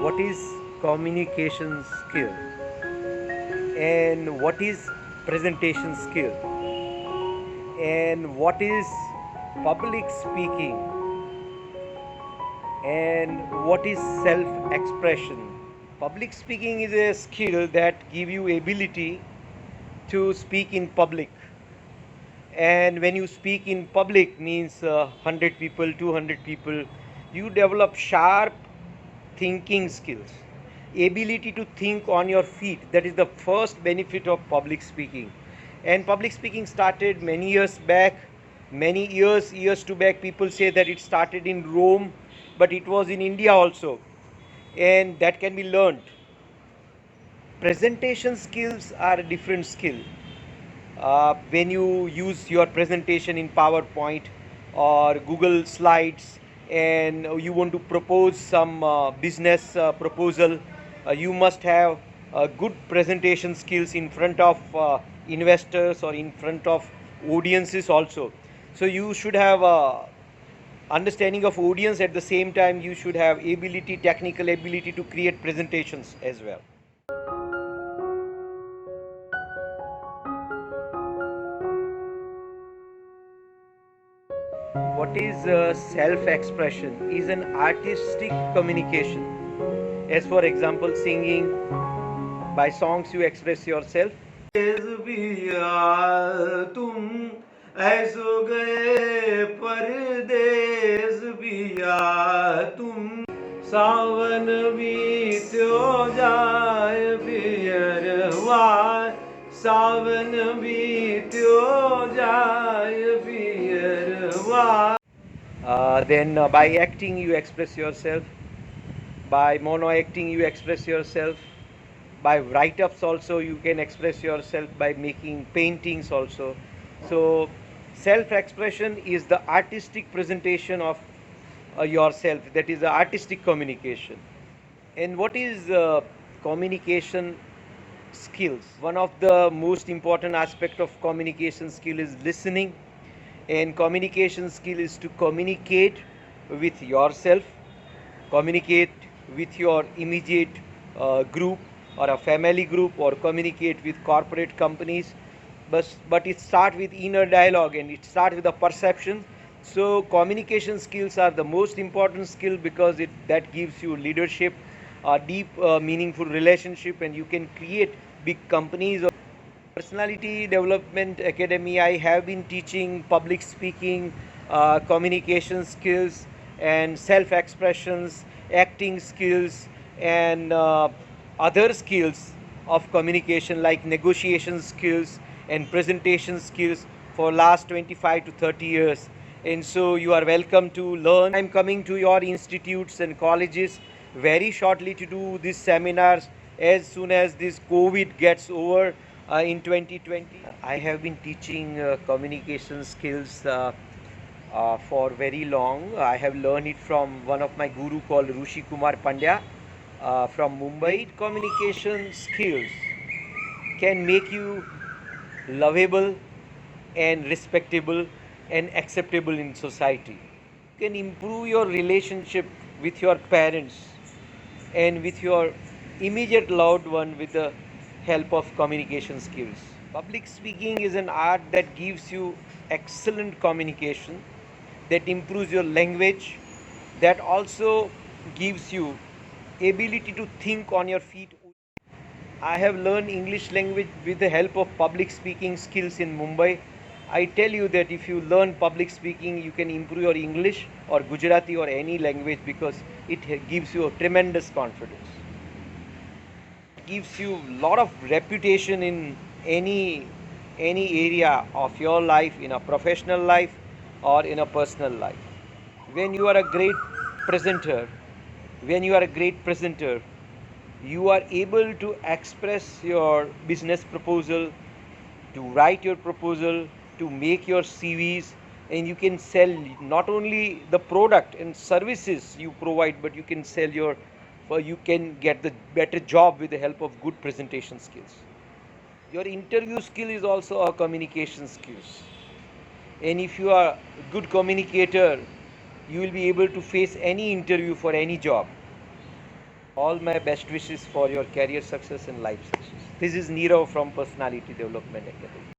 what is communication skill and what is presentation skill and what is public speaking and what is self expression. Public speaking is a skill that give you ability to speak in public, and when you speak in public means 100 people, 200 people, you develop sharp thinking skills, ability to think on your feet. That is the first benefit of public speaking. And public speaking started many years back, many years to back. People say that it started in Rome, but it was in India also, and that can be learned. Presentation skills are a different skill. When you use your presentation in PowerPoint or Google Slides and you want to propose some business proposal, you must have good presentation skills in front of investors or in front of audiences also. So you should have understanding of audience. At the same time, you should have ability, technical ability to create presentations as well. What is self-expression is an artistic communication. As for example, singing. By songs you express yourself. तुम ऐसो गए परदेस बिया तुम सावन बीत्यो जाए पियरवा सावन बीत्यो जाए पियरवा. Then by acting you express yourself. By mono acting you express yourself. By write-ups also you can express yourself, by making paintings also. So self-expression is the artistic presentation of yourself. That is the artistic communication. And what is communication skills? One of the most important aspect of communication skill is listening. And communication skill is to communicate with yourself, communicate with your immediate group or a family group, or communicate with corporate companies. But it starts with inner dialogue and it starts with the perception. So communication skills are the most important skill because that gives you leadership, a deep meaningful relationship, and you can create big companies. Personality Development Academy, I have been teaching public speaking, communication skills, and self expressions, acting skills, and other skills of communication like negotiation skills and presentation skills for last 25 to 30 years. And so you are welcome to learn. I'm coming to your institutes and colleges very shortly to do these seminars as soon as this COVID gets over in 2020. I have been teaching communication skills for very long. I have learned it from one of my guru called Rushi Kumar Pandya from Mumbai. Communication skills can make you lovable and respectable and acceptable in society. You can improve your relationship with your parents and with your immediate loved one with the help of communication skills. Public speaking is an art that gives you excellent communication, that improves your language, that also gives you ability to think on your feet. I have learned English language with the help of public speaking skills in Mumbai. I tell you that if you learn public speaking, you can improve your English or Gujarati or any language because it gives you a tremendous confidence. It gives you a lot of reputation in any area of your life, in a professional life or in a personal life. When you are a great presenter, when you are a great presenter, you are able to express your business proposal, to write your proposal, to make your CVs, and you can sell not only the product and services you provide, but you can sell you can get the better job with the help of good presentation skills. Your interview skill is also a communication skills. And if you are a good communicator, you will be able to face any interview for any job. All my best wishes for your career success and life success. This is Nirav from Personality Development Academy.